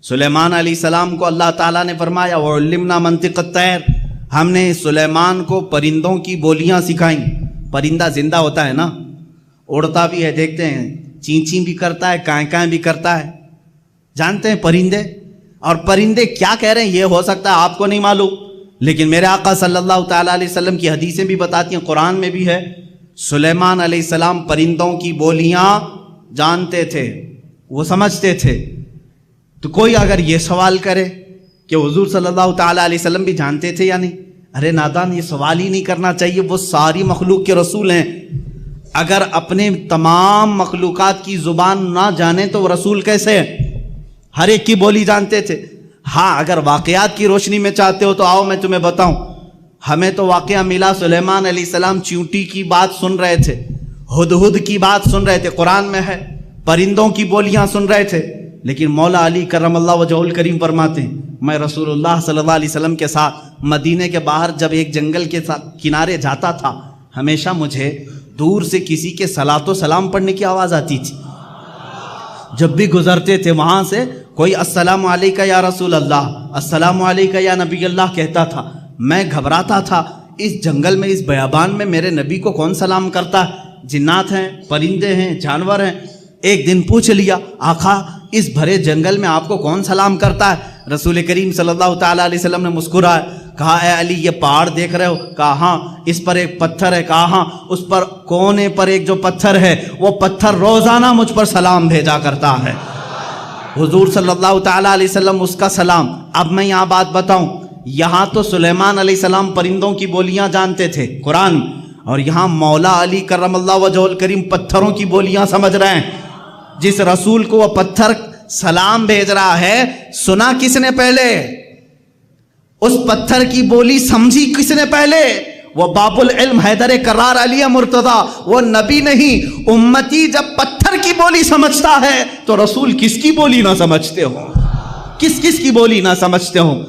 سلیمان علیہ السلام کو اللہ تعالیٰ نے فرمایا وَعُلِّمْنَا مَنْطِقَ الطَّيْرِ، ہم نے سلیمان کو پرندوں کی بولیاں سکھائیں۔ پرندہ زندہ ہوتا ہے نا، اڑتا بھی ہے، دیکھتے ہیں چین چین بھی کرتا ہے، کائیں کائیں بھی کرتا ہے، جانتے ہیں پرندے؟ اور پرندے کیا کہہ رہے ہیں یہ ہو سکتا ہے آپ کو نہیں معلوم، لیکن میرے آقا صلی اللہ تعالیٰ علیہ وسلم کی حدیثیں بھی بتاتی ہیں، قرآن میں بھی ہے، سلیمان علیہ السلام پرندوں کی بولیاں جانتے تھے، وہ سمجھتے تھے۔ تو کوئی اگر یہ سوال کرے کہ حضور صلی اللہ تعالیٰ علیہ وسلم بھی جانتے تھے یا نہیں، ارے نادان، یہ سوال ہی نہیں کرنا چاہیے، وہ ساری مخلوق کے رسول ہیں۔ اگر اپنے تمام مخلوقات کی زبان نہ جانے تو وہ رسول کیسے ہیں؟ ہر ایک کی بولی جانتے تھے۔ ہاں اگر واقعات کی روشنی میں چاہتے ہو تو آؤ میں تمہیں بتاؤں، ہمیں تو واقعہ ملا، سلیمان علیہ السلام چیونٹی کی بات سن رہے تھے، ہدہد کی بات سن رہے تھے، قرآن میں ہے، پرندوں کی بولیاں سن رہے تھے، لیکن مولا علی کرم اللہ وجہہ الکریم فرماتے ہیں میں رسول اللہ صلی اللہ علیہ وسلم کے ساتھ مدینے کے باہر جب ایک جنگل کے کنارے جاتا تھا، ہمیشہ مجھے دور سے کسی کے صلاۃ و سلام پڑھنے کی آواز آتی تھی۔ جب بھی گزرتے تھے وہاں سے کوئی السلام علیکہ یا رسول اللہ، السلام علیکہ یا نبی اللہ کہتا تھا، میں گھبراتا تھا اس جنگل میں، اس بیابان میں میرے نبی کو کون سلام کرتا ہے؟ جنات ہیں، پرندے ہیں، جانور ہیں۔ ایک دن پوچھ لیا آقا اس بھرے جنگل میں آپ کو کون سلام کرتا ہے؟ رسول کریم صلی اللہ تعالیٰ علیہ وسلم نے مسکرایا، کہا اے علی یہ پہاڑ دیکھ رہے ہو؟ کہا ہاں۔ اس پر ایک پتھر ہے؟ کہا ہاں۔ اس پر کونے پر ایک جو پتھر ہے وہ پتھر روزانہ مجھ پر سلام بھیجا کرتا ہے۔ حضور صلی اللہ تعالیٰ علیہ وسلم اس کا سلام۔ اب میں یہاں بات بتاؤں، یہاں تو سلیمان علیہ السلام پرندوں کی بولیاں جانتے تھے قرآن، اور یہاں مولا علی کرم اللہ وجہہ الکریم پتھروں کی بولیاں سمجھ رہے ہیں۔ جس رسول کو وہ پتھر سلام بھیج رہا ہے، سنا کس نے پہلے؟ اس پتھر کی بولی سمجھی کس نے پہلے؟ وہ باب العلم حیدر کرار علی مرتضی، وہ نبی نہیں، امتی جب پتھر کی بولی سمجھتا ہے تو رسول کس کی بولی نہ سمجھتے ہوں؟ کس کی بولی نہ سمجھتے ہوں؟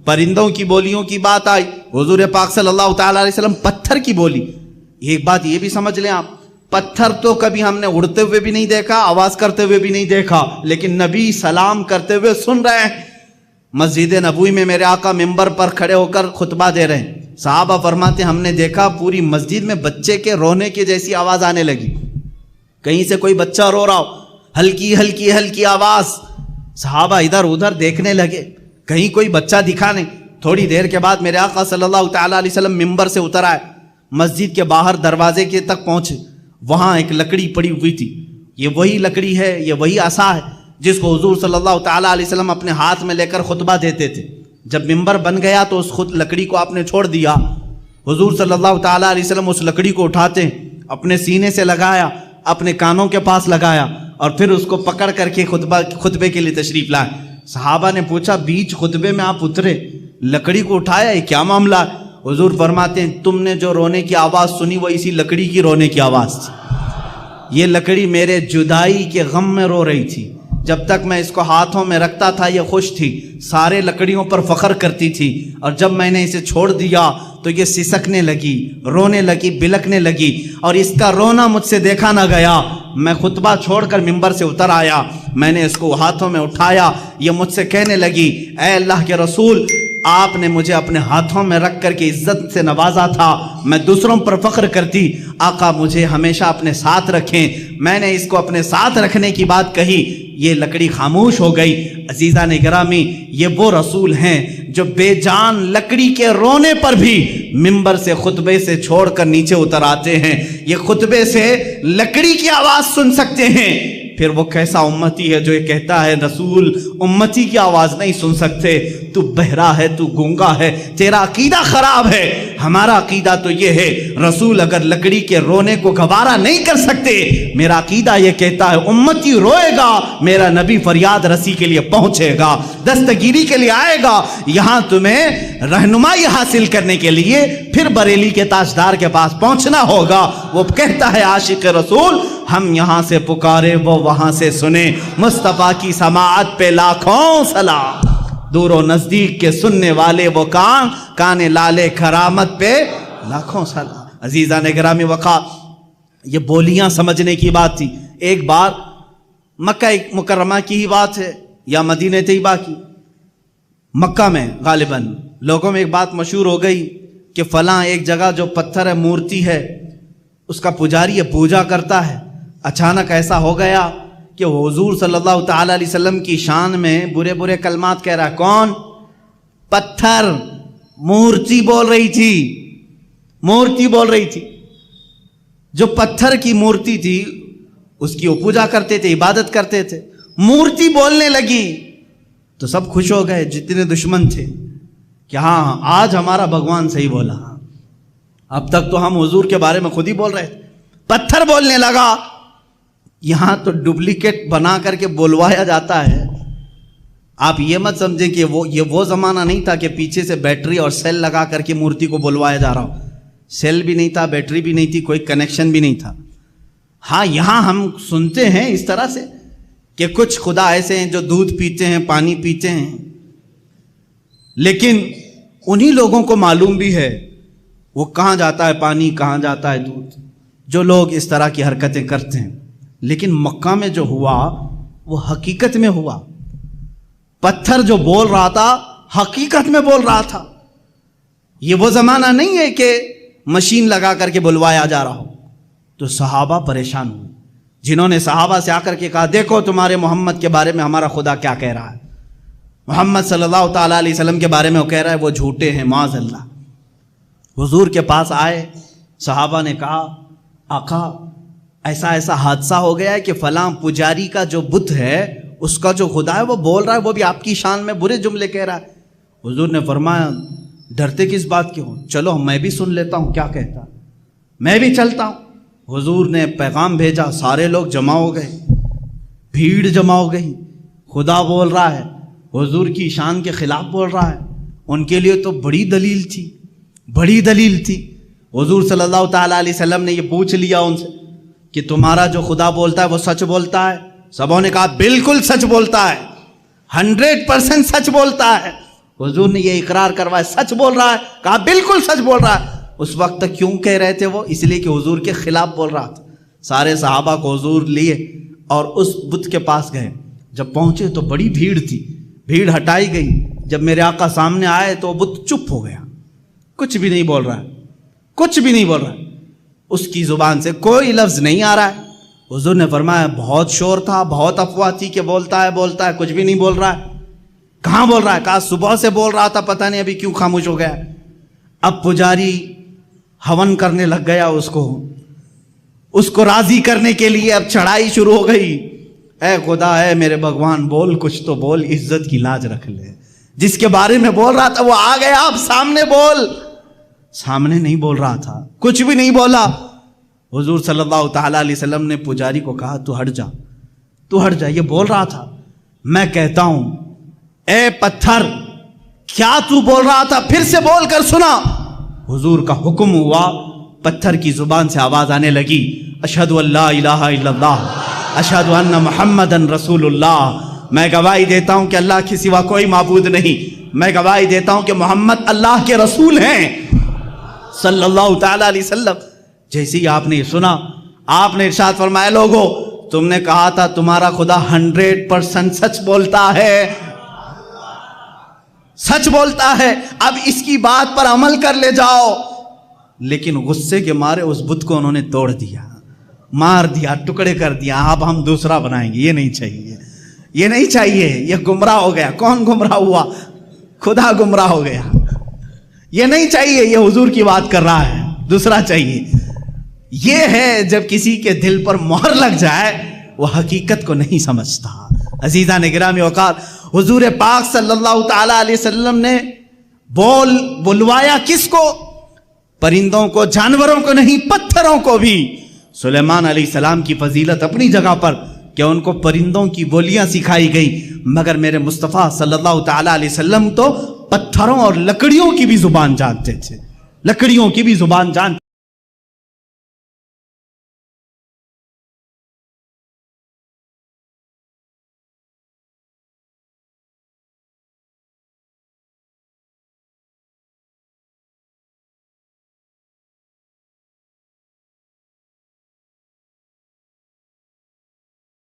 پرندوں کی بولیوں کی بات آئی، حضور پاک صلی اللہ تعالیٰ علیہ وسلم پتھر کی بولی۔ ایک بات یہ بھی سمجھ لیں آپ، پتھر تو کبھی ہم نے اڑتے ہوئے بھی نہیں دیکھا، آواز کرتے ہوئے بھی نہیں دیکھا، لیکن نبی سلام کرتے ہوئے سن رہے ہیں۔ مسجد نبوی میں میرے آقا ممبر پر کھڑے ہو کر خطبہ دے رہے ہیں، صحابہ فرماتے ہیں ہم نے دیکھا پوری مسجد میں بچے کے رونے کی جیسی آواز آنے لگی، کہیں سے کوئی بچہ رو رہا ہو، ہلکی ہلکی ہلکی آواز۔ صحابہ ادھر ادھر دیکھنے لگے، کہیں کوئی بچہ دکھا نہیں۔ تھوڑی دیر کے بعد میرے آقا صلی اللہ تعالیٰ علیہ وسلم ممبر سے اتر آئے، مسجد کے باہر دروازے کے تک پہنچے، وہاں ایک لکڑی پڑی ہوئی تھی، یہ وہی لکڑی ہے، یہ وہی عصا ہے جس کو حضور صلی اللہ تعالیٰ علیہ وسلم اپنے ہاتھ میں لے کر خطبہ دیتے تھے۔ جب ممبر بن گیا تو اس لکڑی کو آپ نے چھوڑ دیا۔ حضور صلی اللہ تعالیٰ علیہ وسلم اس لکڑی کو اٹھاتے، اپنے سینے سے لگایا، اپنے کانوں کے پاس لگایا، اور پھر اس کو پکڑ کر کے خطبے کے لیے تشریف لائے۔ صحابہ نے پوچھا بیچ خطبے میں آپ اترے، لکڑی کو اٹھایا، یہ کیا معاملہ ہے؟ حضور فرماتے ہیں تم نے جو رونے کی آواز سنی وہ اسی لکڑی کی رونے کی آواز تھی۔ یہ لکڑی میرے جدائی کے غم میں رو رہی تھی، جب تک میں اس کو ہاتھوں میں رکھتا تھا یہ خوش تھی، سارے لکڑیوں پر فخر کرتی تھی، اور جب میں نے اسے چھوڑ دیا تو یہ سسکنے لگی، رونے لگی، بلکنے لگی، اور اس کا رونا مجھ سے دیکھا نہ گیا۔ میں خطبہ چھوڑ کر ممبر سے اتر آیا، میں نے اس کو ہاتھوں میں اٹھایا، یہ مجھ سے کہنے لگی اے اللہ کے رسول، آپ نے مجھے اپنے ہاتھوں میں رکھ کر کے عزت سے نوازا تھا، میں دوسروں پر فخر کرتی، آقا مجھے ہمیشہ اپنے ساتھ رکھیں۔ میں نے اس کو اپنے ساتھ رکھنے کی بات کہی، یہ لکڑی خاموش ہو گئی۔ عزیزان گرامی، یہ وہ رسول ہیں جو بے جان لکڑی کے رونے پر بھی ممبر سے خطبے سے چھوڑ کر نیچے اتر آتے ہیں، یہ خطبے سے لکڑی کی آواز سن سکتے ہیں۔ پھر وہ کیسا امتی ہے جو یہ کہتا ہے رسول امتی کی آواز نہیں سن سکتے، تو بہرا ہے، تو گونگا ہے، تیرا عقیدہ خراب ہے۔ ہمارا عقیدہ تو یہ ہے رسول اگر لکڑی کے رونے کو گوارا نہیں کر سکتے، میرا عقیدہ یہ کہتا ہے امتی روئے گا، میرا نبی فریاد رسی کے لیے پہنچے گا، دستگیری کے لیے آئے گا۔ یہاں تمہیں رہنمائی حاصل کرنے کے لیے پھر بریلی کے تاجدار کے پاس پہنچنا ہوگا۔ وہ کہتا ہے عاشق رسول ہم یہاں سے پکارے وہ وہاں سے سنے، مصطفیٰ کی سماعت پہ لاکھوں سلام، دور و نزدیک کے سننے والے وہ کان لالے کرامت پہ لاکھوں سلام۔ عزیزان گرامی وقار، یہ بولیاں سمجھنے کی بات تھی۔ ایک بار مکہ مکرمہ کی ہی بات ہے، یا مدینہ طیبہ کی، مکہ میں غالباً لوگوں میں ایک بات مشہور ہو گئی کہ فلاں ایک جگہ جو پتھر ہے، مورتی ہے، اس کا پجاری ہے، پوجا کرتا ہے۔ اچانک ایسا ہو گیا کہ حضور صلی اللہ تعالی علیہ وسلم کی شان میں برے برے کلمات کہہ رہا ہے۔ کون؟ پتھر، مورتی بول رہی تھی، مورتی بول رہی تھی۔ جو پتھر کی مورتی تھی اس کی وہ پوجا کرتے تھے، عبادت کرتے تھے، مورتی بولنے لگی تو سب خوش ہو گئے جتنے دشمن تھے کہ ہاں آج ہمارا بھگوان صحیح بولا، اب تک تو ہم حضور کے بارے میں خود ہی بول رہے تھے، پتھر بولنے لگا۔ یہاں تو ڈپلیکیٹ بنا کر کے بولوایا جاتا ہے۔ آپ یہ مت سمجھیں کہ یہ وہ زمانہ نہیں تھا کہ پیچھے سے بیٹری اور سیل لگا کر کے مورتی کو بلوایا جا رہا ہو۔ سیل بھی نہیں تھا، بیٹری بھی نہیں تھی، کوئی کنیکشن بھی نہیں تھا۔ ہاں یہاں ہم سنتے ہیں اس طرح سے کہ کچھ خدا ایسے ہیں جو دودھ پیتے ہیں، پانی پیتے ہیں، لیکن انہی لوگوں کو معلوم بھی ہے وہ کہاں جاتا ہے پانی، کہاں جاتا ہے دودھ، جو لوگ اس طرح کی حرکتیں کرتے ہیں۔ لیکن مکہ میں جو ہوا وہ حقیقت میں ہوا۔ پتھر جو بول رہا تھا حقیقت میں بول رہا تھا۔ یہ وہ زمانہ نہیں ہے کہ مشین لگا کر کے بلوایا جا رہا ہو۔ تو صحابہ پریشان ہوئے، جنہوں نے صحابہ سے آ کر کے کہا دیکھو تمہارے محمد کے بارے میں ہمارا خدا کیا کہہ رہا ہے، محمد صلی اللہ تعالیٰ علیہ وسلم کے بارے میں وہ کہہ رہا ہے وہ جھوٹے ہیں، معاذ اللہ۔ حضور کے پاس آئے، صحابہ نے کہا آقا ایسا ایسا حادثہ ہو گیا ہے کہ فلاں پجاری کا جو بت ہے، اس کا جو خدا ہے وہ بول رہا ہے، وہ بھی آپ کی شان میں برے جملے کہہ رہا ہے۔ حضور نے فرمایا ڈرتے کس بات کے ہو، چلو میں بھی سن لیتا ہوں کیا کہتا، میں بھی چلتا ہوں۔ حضور نے پیغام بھیجا، سارے لوگ جمع ہو گئے، بھیڑ جمع ہو گئی، خدا بول رہا ہے، حضور کی شان کے خلاف بول رہا ہے۔ ان کے لیے تو بڑی دلیل تھی، بڑی دلیل تھی۔ حضور صلی اللہ تعالیٰ علیہ وسلم نے یہ پوچھ لیا ان سے کہ تمہارا جو خدا بولتا ہے وہ سچ بولتا ہے؟ سبوں نے کہا بالکل سچ بولتا ہے، 100% سچ بولتا ہے۔ حضور نے یہ اقرار کروایا سچ بول رہا ہے، کہا بالکل سچ بول رہا ہے۔ اس وقت تک کیوں کہہ رہے تھے وہ؟ اس لیے کہ حضور کے خلاف بول رہا تھا۔ سارے صحابہ کو حضور لیے اور اس بت کے پاس گئے۔ جب پہنچے تو بڑی بھیڑ تھی، بھیڑ ہٹائی گئی۔ جب میرے آقا سامنے آئے تو وہ بت چپ ہو گیا، کچھ بھی نہیں بول رہا ہے، کچھ بھی نہیں بول رہا ہے، اس کی زبان سے کوئی لفظ نہیں آ رہا ہے۔ حضور نے فرمایا بہت شور تھا، بہت افواہ تھی کہ بولتا ہے، کچھ بھی نہیں بول رہا ہے۔ کہاں بول رہا ہے؟ کہا صبح سے بول رہا تھا، پتہ نہیں ابھی کیوں خاموش ہو گیا۔ اب پجاری ہون کرنے لگ گیا، اس کو راضی کرنے کے لیے اب چڑھائی شروع ہو گئی۔ اے خدا، اے میرے بھگوان، بول کچھ تو بول، عزت کی لاج رکھ لے۔ جس کے بارے میں بول رہا تھا وہ آ گیا، اب سامنے بول۔ سامنے نہیں بول رہا تھا، کچھ بھی نہیں بولا۔ حضور صلی اللہ تعالیٰ علیہ وسلم نے پجاری کو کہا تو ہٹ جا، تو ہٹ جا، یہ بول رہا تھا۔ میں کہتا ہوں اے پتھر، کیا تو بول رہا تھا؟ پھر سے بول کر سنا۔ حضور کا حکم ہوا، پتھر کی زبان سے آواز آنے لگی، اشہد ان لا الہ الا اللہ، اشہد ان محمدن رسول اللہ۔ میں گواہی دیتا ہوں کہ اللہ کے سوا کوئی معبود نہیں، میں گواہی دیتا ہوں کہ محمد اللہ کے رسول ہیں صلی اللہ تعالیٰ علیہ وسلم۔ جیسے ہی آپ نے یہ سنا، آپ نے ارشاد فرمایا لوگو، تم نے کہا تھا تمہارا خدا 100% سچ بولتا ہے، سچ بولتا ہے، اب اس کی بات پر عمل کر لے جاؤ۔ لیکن غصے کے مارے اس بت کو انہوں نے توڑ دیا، مار دیا، ٹکڑے کر دیا۔ اب ہم دوسرا بنائیں گے، یہ نہیں چاہیے، یہ نہیں چاہیے، یہ گمراہ ہو گیا۔ کون گمراہ ہوا؟ خدا گمراہ ہو گیا۔ یہ نہیں چاہیے، یہ حضور کی بات کر رہا ہے، دوسرا چاہیے۔ یہ ہے جب کسی کے دل پر مہر لگ جائے وہ حقیقت کو نہیں سمجھتا۔ عزیزان گرامی اوقات، حضور پاک صلی اللہ تعالی علیہ وسلم نے بلوایا کس کو؟ پرندوں کو، جانوروں کو نہیں، پتھروں کو بھی۔ سلیمان علیہ السلام کی فضیلت اپنی جگہ پر کہ ان کو پرندوں کی بولیاں سکھائی گئی، مگر میرے مصطفیٰ صلی اللہ تعالی علیہ وسلم تو پتھروں اور لکڑیوں کی بھی زبان جانتے تھے، لکڑیوں کی بھی زبان جانتے